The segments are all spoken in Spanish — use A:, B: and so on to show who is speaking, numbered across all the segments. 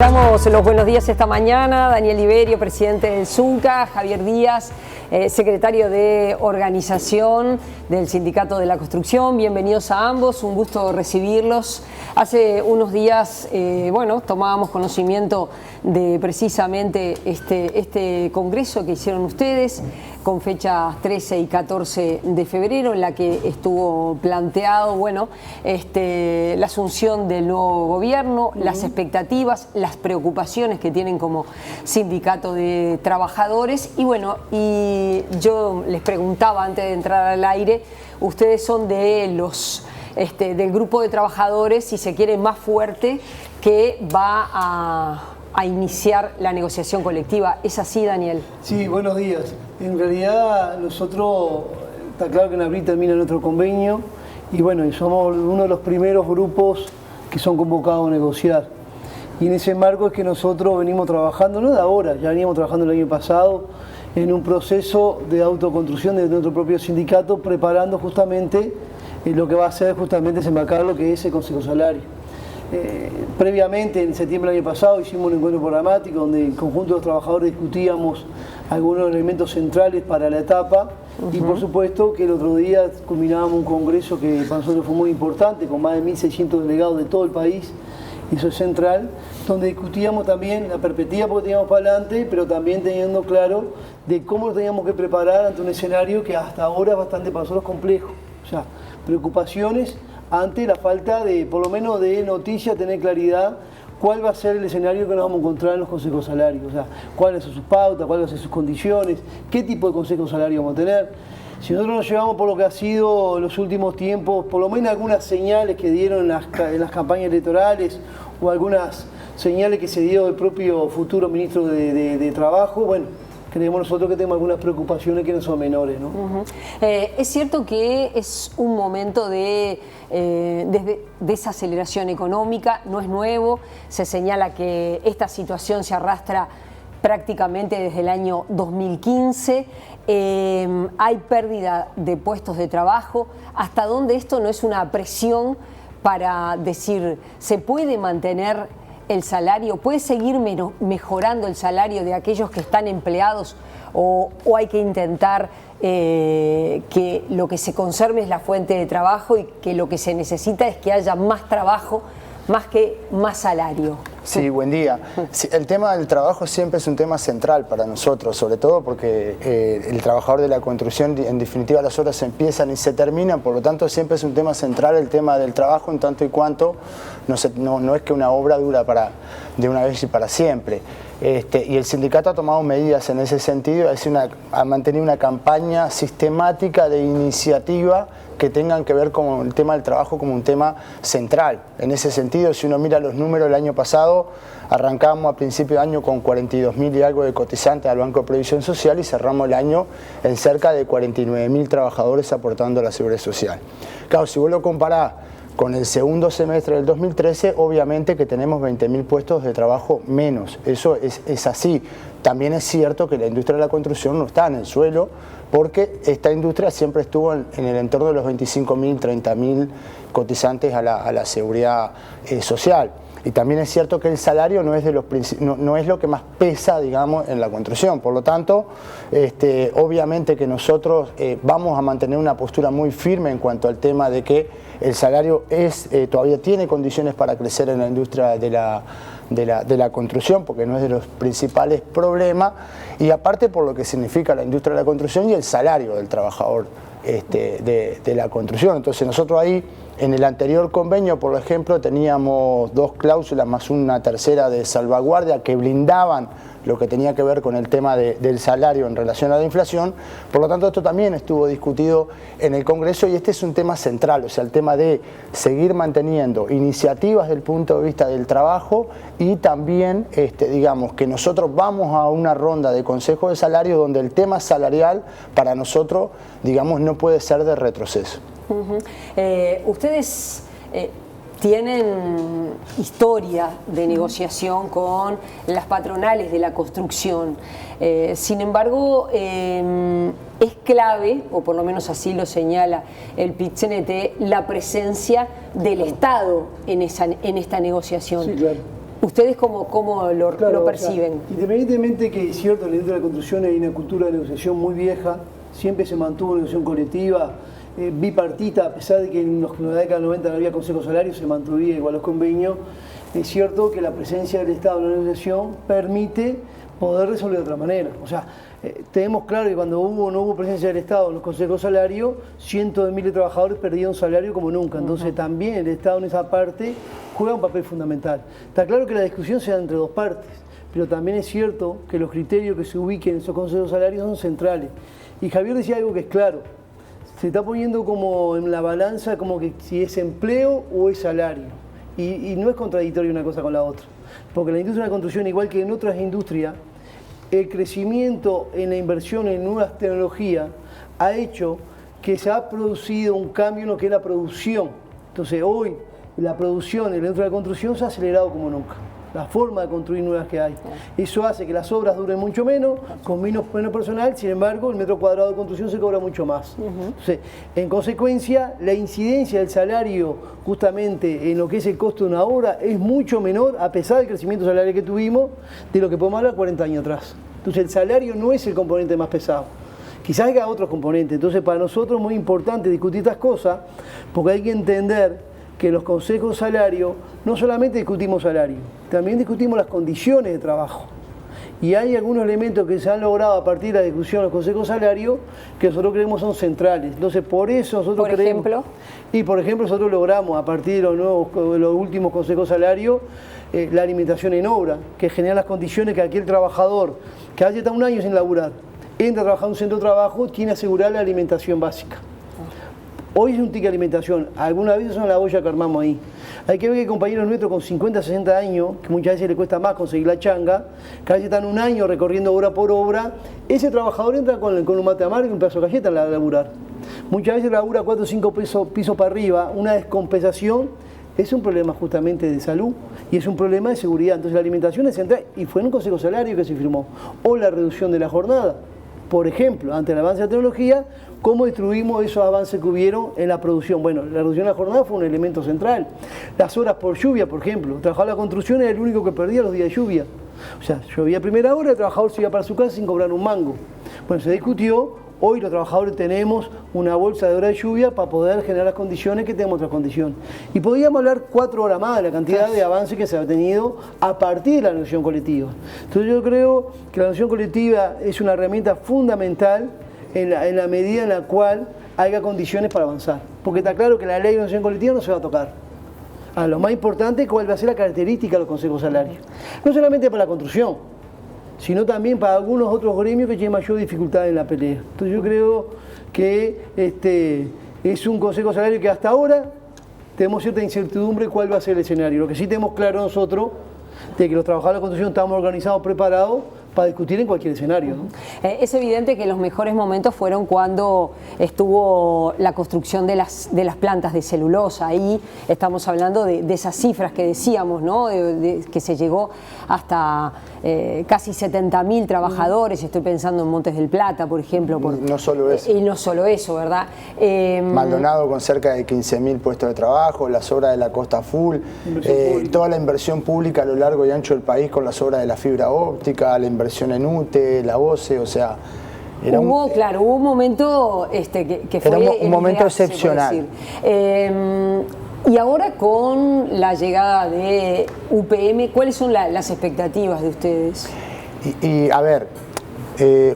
A: Damos los buenos días esta mañana, Daniel Liberio, presidente del Zunca, Javier Díaz, secretario de organización del Sindicato de la Construcción. Bienvenidos a ambos, un gusto recibirlos. Hace unos días, tomábamos conocimiento de precisamente este congreso que hicieron ustedes con fechas 13 y 14 de febrero, en la que estuvo planteado, la asunción del nuevo gobierno, las expectativas, las preocupaciones que tienen como sindicato de trabajadores. Y yo les preguntaba antes de entrar al aire, ustedes son de del grupo de trabajadores, si se quiere, más fuerte, que va a iniciar la negociación colectiva. ¿Es así, Daniel?
B: Sí, buenos días. En realidad nosotros, está claro que en abril termina nuestro convenio y somos uno de los primeros grupos que son convocados a negociar. Y en ese marco es que nosotros venimos trabajando, no de ahora, ya veníamos trabajando el año pasado en un proceso de autoconstrucción de nuestro propio sindicato, preparando justamente lo que va a hacer justamente desembarcar lo que es el Consejo Salario. Previamente, en septiembre del año pasado, hicimos un encuentro programático donde en conjunto de los trabajadores discutíamos algunos elementos centrales para la etapa y por supuesto que el otro día culminábamos un congreso que para nosotros fue muy importante, con más de 1.600 delegados de todo el país, y eso es central, donde discutíamos también la perspectiva porque teníamos para adelante, pero también teniendo claro de cómo nos teníamos que preparar ante un escenario que hasta ahora es bastante para nosotros complejo. O sea, preocupaciones ante la falta de, por lo menos de noticias, tener claridad cuál va a ser el escenario que nos vamos a encontrar en los consejos salarios, o sea, cuáles son sus pautas, cuáles van a ser sus condiciones, qué tipo de consejo salario vamos a tener. Si nosotros nos llevamos por lo que ha sido los últimos tiempos, por lo menos algunas señales que dieron en las campañas electorales o algunas señales que se dio del propio futuro ministro de Trabajo, creemos nosotros que tenemos algunas preocupaciones que no son menores, ¿no?
A: Es cierto que es un momento de desaceleración económica, no es nuevo, se señala que esta situación se arrastra prácticamente desde el año 2015, hay pérdida de puestos de trabajo. ¿Hasta dónde esto no es una presión para decir, se puede mantener el salario, puede seguir mejorando el salario de aquellos que están empleados o hay que intentar que lo que se conserve es la fuente de trabajo y que lo que se necesita es que haya más trabajo más que más salario?
C: Sí, buen día. Sí, el tema del trabajo siempre es un tema central para nosotros, sobre todo porque el trabajador de la construcción, en definitiva, las horas empiezan y se terminan, por lo tanto siempre es un tema central el tema del trabajo, en tanto y cuanto no es que una obra dura de una vez y para siempre. Y el sindicato ha tomado medidas en ese sentido, ha mantenido una campaña sistemática de iniciativa que tengan que ver con el tema del trabajo como un tema central. En ese sentido, si uno mira los números del año pasado, arrancamos a principio de año con 42.000 y algo de cotizantes al Banco de Previsión Social y cerramos el año en cerca de 49.000 trabajadores aportando a la Seguridad Social. Claro, si vos lo comparás con el segundo semestre del 2013, obviamente que tenemos 20.000 puestos de trabajo menos. Eso es así. También es cierto que la industria de la construcción no está en el suelo, porque esta industria siempre estuvo en el entorno de los 25.000, 30.000 cotizantes a la Seguridad Social. Y también es cierto que el salario no es lo que más pesa, digamos, en la construcción. Por lo tanto, obviamente que nosotros vamos a mantener una postura muy firme en cuanto al tema de que el salario todavía tiene condiciones para crecer en la industria de la construcción, porque no es de los principales problemas, y aparte por lo que significa la industria de la construcción y el salario del trabajador de la construcción. Entonces nosotros ahí, en el anterior convenio, por ejemplo, teníamos 2 cláusulas más una tercera de salvaguardia que blindaban lo que tenía que ver con el tema del salario en relación a la inflación. Por lo tanto, esto también estuvo discutido en el Congreso y este es un tema central, o sea, el tema de seguir manteniendo iniciativas del punto de vista del trabajo y también, digamos, que nosotros vamos a una ronda de consejo de salario donde el tema salarial para nosotros, digamos, no puede ser de retroceso.
A: Ustedes tienen historia de negociación con las patronales de la construcción. Sin embargo, es clave, o por lo menos así lo señala el PIT-CNT, la presencia del Estado en esta negociación.
B: Sí, claro.
A: ¿Ustedes cómo lo perciben?
B: O sea, independientemente que es cierto, en la industria de la construcción hay una cultura de negociación muy vieja, siempre se mantuvo una negociación colectiva, bipartita, a pesar de que en la década del 90 no había consejos salarios, se mantuvía igual los convenios. Es cierto que la presencia del Estado en la negociación permite poder resolver de otra manera. O sea, tenemos claro que cuando no hubo presencia del Estado en los consejos salarios, cientos de miles de trabajadores perdieron salario como nunca. Entonces también el Estado en esa parte juega un papel fundamental. Está claro que la discusión se da entre dos partes, pero también es cierto que los criterios que se ubiquen en esos consejos salarios son centrales. Y Javier decía algo que es claro, se está poniendo como en la balanza como que si es empleo o es salario. Y no es contradictorio una cosa con la otra, porque la industria de la construcción, igual que en otras industrias, el crecimiento en la inversión en nuevas tecnologías ha hecho que se ha producido un cambio en lo que es la producción. Entonces hoy la producción en la industria de la construcción se ha acelerado como nunca. La forma de construir nuevas que hay. Eso hace que las obras duren mucho menos, con menos personal, sin embargo el metro cuadrado de construcción se cobra mucho más. Entonces, en consecuencia, la incidencia del salario justamente en lo que es el costo de una obra es mucho menor, a pesar del crecimiento salarial que tuvimos, de lo que podemos hablar 40 años atrás. Entonces el salario no es el componente más pesado. Quizás haya otros componentes. Entonces para nosotros es muy importante discutir estas cosas, porque hay que entender que los consejos salarios no solamente discutimos salario, también discutimos las condiciones de trabajo. Y hay algunos elementos que se han logrado a partir de la discusión de los consejos salarios que nosotros creemos son centrales. Entonces, por eso nosotros creemos... ¿Por ejemplo? Y, por ejemplo, nosotros logramos, a partir de los últimos consejos salarios, la alimentación en obra, que genera las condiciones que aquel trabajador que haya estado un año sin laburar, entra a trabajar en un centro de trabajo, tiene asegurada la alimentación básica. Hoy es un ticket de alimentación, algunas veces son la olla que armamos ahí. Hay que ver que compañeros nuestros con 50, 60 años, que muchas veces les cuesta más conseguir la changa, que a veces están un año recorriendo obra por obra, ese trabajador entra con un mate amargo y un pedazo de galleta a laburar. Muchas veces labura 4 o 5 pisos para arriba, una descompensación, es un problema justamente de salud y es un problema de seguridad. Entonces la alimentación es central y fue en un consejo salario que se firmó. O la reducción de la jornada. Por ejemplo, ante el avance de la tecnología, ¿cómo distribuimos esos avances que hubieron en la producción? Bueno, la reducción de la jornada fue un elemento central. Las horas por lluvia, por ejemplo. El trabajador de la construcción era el único que perdía los días de lluvia. O sea, llovía a primera hora, el trabajador se iba para su casa sin cobrar un mango. Bueno, se discutió, hoy los trabajadores tenemos una bolsa de horas de lluvia para poder generar las condiciones que tenemos otras condiciones. Y podríamos hablar 4 horas más de la cantidad de avances que se ha tenido a partir de la negociación colectiva. Entonces yo creo que la negociación colectiva es una herramienta fundamental en la medida en la cual haya condiciones para avanzar. Porque está claro que la ley de negociación colectiva no se va a tocar. Lo más importante es cuál va a ser la característica de los consejos salarios. No solamente para la construcción, sino también para algunos otros gremios que tienen mayor dificultad en la pelea. Entonces yo creo que es un consejo salario que hasta ahora tenemos cierta incertidumbre cuál va a ser el escenario. Lo que sí tenemos claro nosotros, de que los trabajadores de la construcción estamos organizados, preparados para discutir en cualquier escenario, ¿no?
A: Es evidente que los mejores momentos fueron cuando estuvo la construcción de las plantas de celulosa. Ahí estamos hablando de esas cifras que decíamos, ¿no? Que se llegó hasta casi 70.000 trabajadores. Estoy pensando en Montes del Plata, por ejemplo.
C: No solo eso.
A: Y no solo eso, ¿verdad?
C: Maldonado con cerca de 15.000 puestos de trabajo, las obras de la costa full, toda la inversión pública a lo largo y ancho del país con las obras de la fibra óptica, la inversión en UTE, la OCE, o sea...
A: Hubo un momento que fue...
C: Era un momento excepcional.
A: Y ahora con la llegada de UPM, ¿cuáles son las expectativas de ustedes?
C: A ver,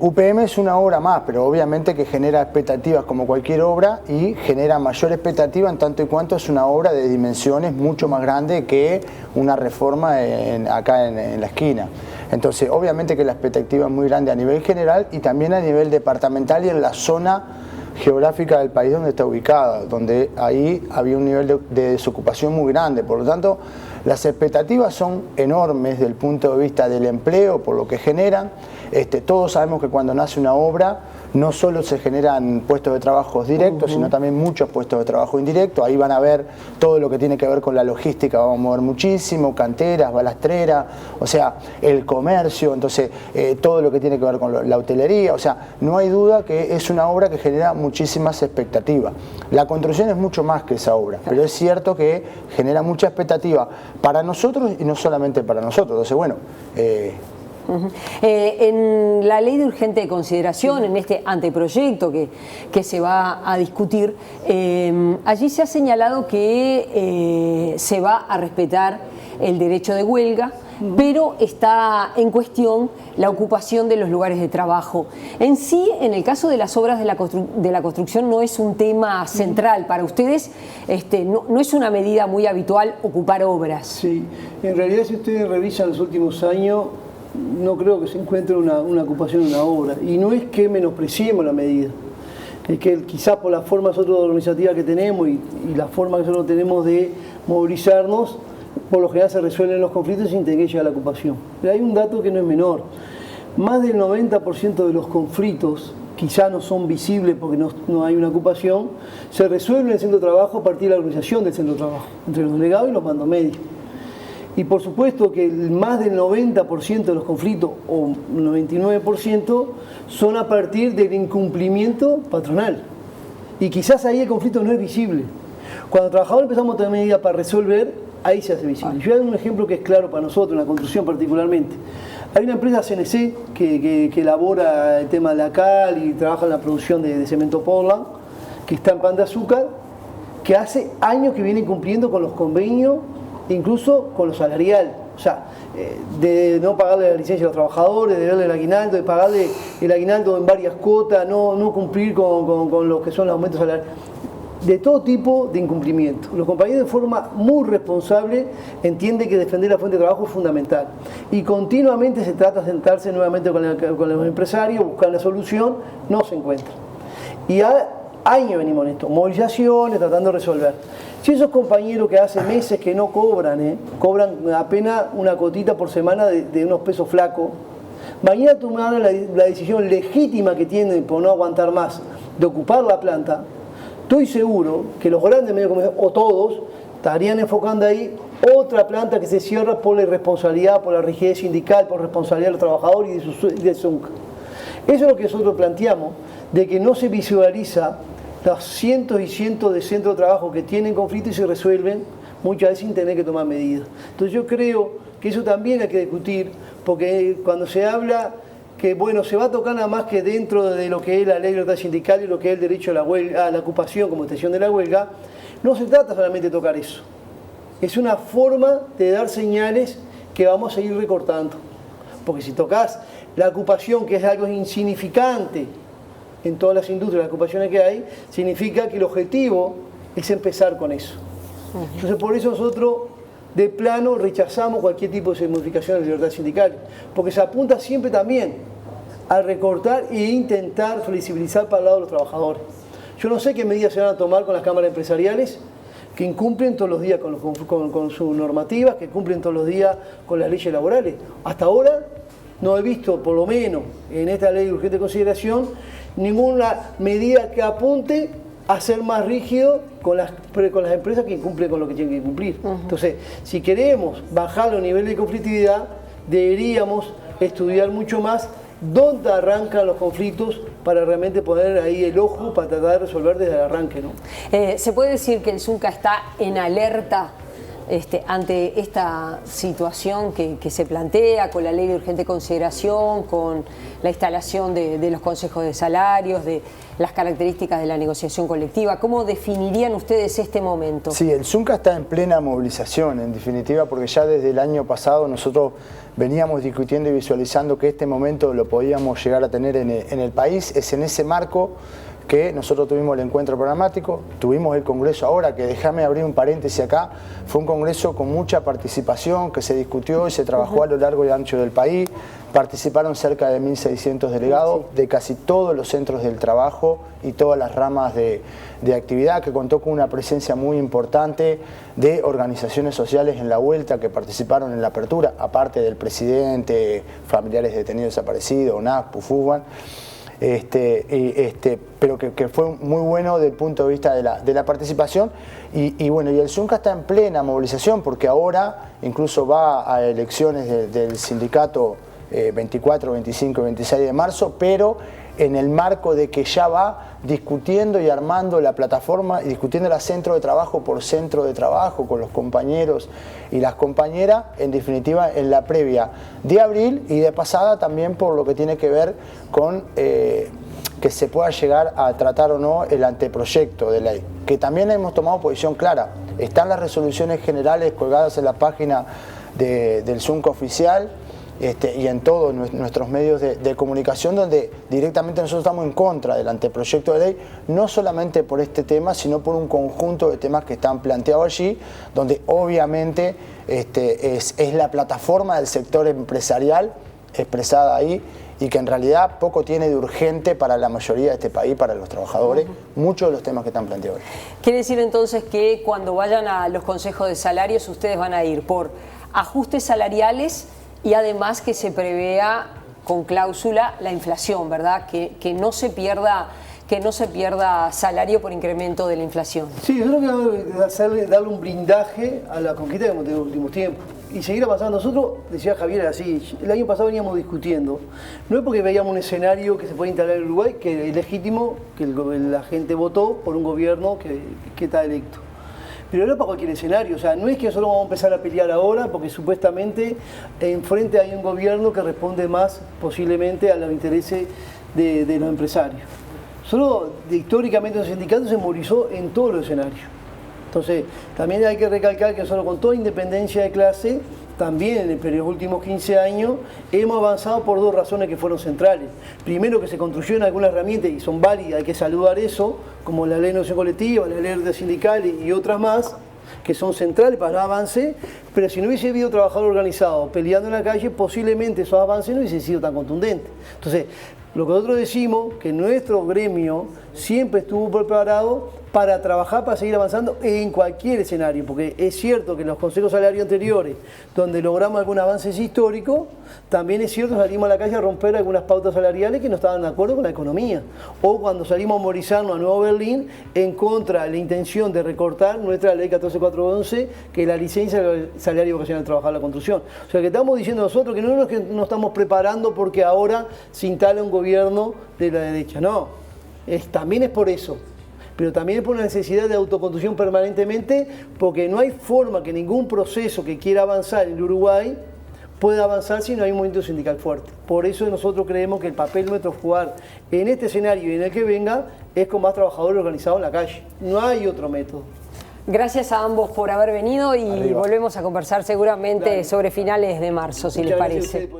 C: UPM es una obra más, pero obviamente que genera expectativas como cualquier obra y genera mayor expectativa en tanto y cuanto es una obra de dimensiones mucho más grande que una reforma acá en la esquina. Entonces, obviamente que la expectativa es muy grande a nivel general y también a nivel departamental y en la zona geográfica del país donde está ubicada, donde ahí había un nivel de desocupación muy grande. Por lo tanto, las expectativas son enormes desde el punto de vista del empleo, por lo que generan. Todos sabemos que cuando nace una obra, no solo se generan puestos de trabajo directos, sino también muchos puestos de trabajo indirectos. Ahí van a ver todo lo que tiene que ver con la logística, vamos a mover muchísimo, canteras, balastreras, o sea, el comercio, entonces todo lo que tiene que ver con la hotelería, o sea, no hay duda que es una obra que genera muchísimas expectativas. La construcción es mucho más que esa obra, pero es cierto que genera mucha expectativa para nosotros y no solamente para nosotros. Entonces, bueno...
A: en la ley de urgente consideración, en este anteproyecto que se va a discutir, allí se ha señalado que se va a respetar el derecho de huelga, pero está en cuestión la ocupación de los lugares de trabajo. En sí, en el caso de las obras de la construcción, no es un tema central. Para ustedes no es una medida muy habitual ocupar obras.
B: Sí, en realidad si ustedes revisan los últimos años, no creo que se encuentre una ocupación de una obra. Y no es que menospreciemos la medida, es que quizás por la forma nosotros organizativa que tenemos y la forma que nosotros tenemos de movilizarnos, por lo general se resuelven los conflictos sin tener que llegar a la ocupación. Pero hay un dato que no es menor. Más del 90% de los conflictos, quizás no son visibles porque no hay una ocupación, se resuelven en el centro de trabajo a partir de la organización del centro de trabajo, entre los delegados y los mandos medios. Y por supuesto que más del 90% de los conflictos, o 99%, son a partir del incumplimiento patronal. Y quizás ahí el conflicto no es visible. Cuando los trabajadores empezamos a tener medidas para resolver, ahí se hace visible. Yo voy a dar un ejemplo que es claro para nosotros, en la construcción particularmente. Hay una empresa CNC que elabora el tema de la cal y trabaja en la producción de cemento Portland, que está en Pan de Azúcar, que hace años que viene cumpliendo con los convenios, incluso con lo salarial, o sea, de no pagarle la licencia a los trabajadores, de darle el aguinaldo, de pagarle el aguinaldo en varias cuotas, no cumplir con lo que son los aumentos salariales, de todo tipo de incumplimiento. Los compañeros de forma muy responsable entienden que defender la fuente de trabajo es fundamental y continuamente se trata de sentarse nuevamente con los empresarios, buscar una solución, no se encuentra. Y años venimos en esto, movilizaciones, tratando de resolver. Si esos compañeros que hace meses que no cobran, cobran apenas una cotita por semana de unos pesos flacos, mañana tomarán la decisión legítima que tienen por no aguantar más de ocupar la planta, estoy seguro que los grandes medios de comunicación, o todos, estarían enfocando ahí otra planta que se cierra por la irresponsabilidad, por la rigidez sindical, por responsabilidad de los trabajadores y de Zunca. Eso es lo que nosotros planteamos, de que no se visualiza los cientos y cientos de centros de trabajo que tienen conflictos y se resuelven muchas veces sin tener que tomar medidas. Entonces yo creo que eso también hay que discutir, porque cuando se habla que bueno, se va a tocar nada más que dentro de lo que es la ley de libertad sindical y lo que es el derecho a la huelga, a la ocupación como extensión de la huelga, no se trata solamente de tocar eso. Es una forma de dar señales que vamos a ir recortando. Porque si tocas la ocupación, que es algo insignificante en todas las industrias, las ocupaciones que hay, significa que el objetivo es empezar con eso. Entonces por eso nosotros de plano rechazamos cualquier tipo de modificación de libertad sindical, porque se apunta siempre también a recortar e intentar flexibilizar para el lado de los trabajadores. Yo no sé qué medidas se van a tomar con las cámaras empresariales, que incumplen todos los días con sus normativas, que cumplen todos los días con las leyes laborales. Hasta ahora no he visto, por lo menos en esta ley de urgente consideración, ninguna medida que apunte a ser más rígido con las empresas que incumplen con lo que tienen que cumplir. Entonces, si queremos bajar los niveles de conflictividad, deberíamos estudiar mucho más dónde arrancan los conflictos para realmente poner ahí el ojo para tratar de resolver desde el arranque, ¿no?
A: ¿Se puede decir que el Zunca está en alerta ante esta situación que se plantea con la ley de urgente consideración, con la instalación de los consejos de salarios, de las características de la negociación colectiva? ¿Cómo definirían ustedes este momento?
C: Sí, el Zunca está en plena movilización, en definitiva, porque ya desde el año pasado nosotros veníamos discutiendo y visualizando que este momento lo podíamos llegar a tener en el país. Es en ese marco que nosotros tuvimos el encuentro programático, tuvimos el congreso ahora, que déjame abrir un paréntesis acá, fue un congreso con mucha participación, que se discutió y se trabajó a lo largo y ancho del país, participaron cerca de 1.600 delegados de casi todos los centros del trabajo y todas las ramas de actividad, que contó con una presencia muy importante de organizaciones sociales en la vuelta que participaron en la apertura, aparte del presidente, familiares detenidos desaparecidos, UNAP, PUFUBAN. pero que fue muy bueno desde el punto de vista de la participación. Y bueno, y el Zunca está en plena movilización porque ahora incluso va a elecciones del sindicato 24, 25 y 26 de marzo, pero en el marco de que ya va discutiendo y armando la plataforma y discutiendo centro de trabajo por centro de trabajo con los compañeros y las compañeras, en definitiva en la previa de abril y de pasada también por lo que tiene que ver con que se pueda llegar a tratar o no el anteproyecto de ley, que también hemos tomado posición clara. Están las resoluciones generales colgadas en la página del Zunca oficial, y en todos nuestros medios de comunicación, donde directamente nosotros estamos en contra del anteproyecto de ley, no solamente por este tema, sino por un conjunto de temas que están planteados allí, donde obviamente es la plataforma del sector empresarial expresada ahí, y que en realidad poco tiene de urgente para la mayoría de este país, para los trabajadores, muchos de los temas que están planteados.
A: Quiere decir entonces que cuando vayan a los consejos de salarios, ustedes van a ir por ajustes salariales y además que se prevea con cláusula la inflación, ¿verdad? Que no se pierda salario por incremento de la inflación.
B: Sí, yo creo que darle un blindaje a la conquista que hemos tenido en los últimos tiempos. Y seguir avanzando. Nosotros, decía Javier, así, el año pasado veníamos discutiendo, no es porque veíamos un escenario que se puede instalar en Uruguay, que es legítimo, que la gente votó por un gobierno que está electo. Pero no para cualquier escenario, o sea, no es que nosotros vamos a empezar a pelear ahora porque supuestamente enfrente hay un gobierno que responde más posiblemente a los intereses de los empresarios. Solo históricamente los sindicatos se movilizó en todos los escenarios. Entonces, también hay que recalcar que nosotros con toda independencia de clase, también en los últimos 15 años hemos avanzado por dos razones que fueron centrales. Primero, que se construyeron algunas herramientas y son válidas, hay que saludar eso, como la ley de negociación colectiva, la ley de sindicales y otras más, que son centrales para el avance, pero si no hubiese habido trabajadores organizados peleando en la calle, posiblemente esos avances no hubiesen sido tan contundentes. Entonces, lo que nosotros decimos, que nuestro gremio siempre estuvo preparado para trabajar, para seguir avanzando en cualquier escenario, porque es cierto que en los consejos salarios anteriores, donde logramos algunos avances históricos, también es cierto que salimos a la calle a romper algunas pautas salariales que no estaban de acuerdo con la economía, o cuando salimos a movilizarnos a Nuevo Berlín en contra de la intención de recortar nuestra ley 14411, que es la licencia salarial y vocacional del trabajador de la construcción. O sea, que estamos diciendo nosotros que no es que nos estamos preparando porque ahora se instala un gobierno de la derecha, no, también es por eso. Pero también es por una necesidad de autoconstrucción permanentemente, porque no hay forma que ningún proceso que quiera avanzar en el Uruguay pueda avanzar si no hay un movimiento sindical fuerte. Por eso nosotros creemos que el papel nuestro jugar en este escenario y en el que venga es con más trabajadores organizados en la calle. No hay otro método.
A: Gracias a ambos por haber venido y volvemos a conversar seguramente sobre finales de marzo, si les parece.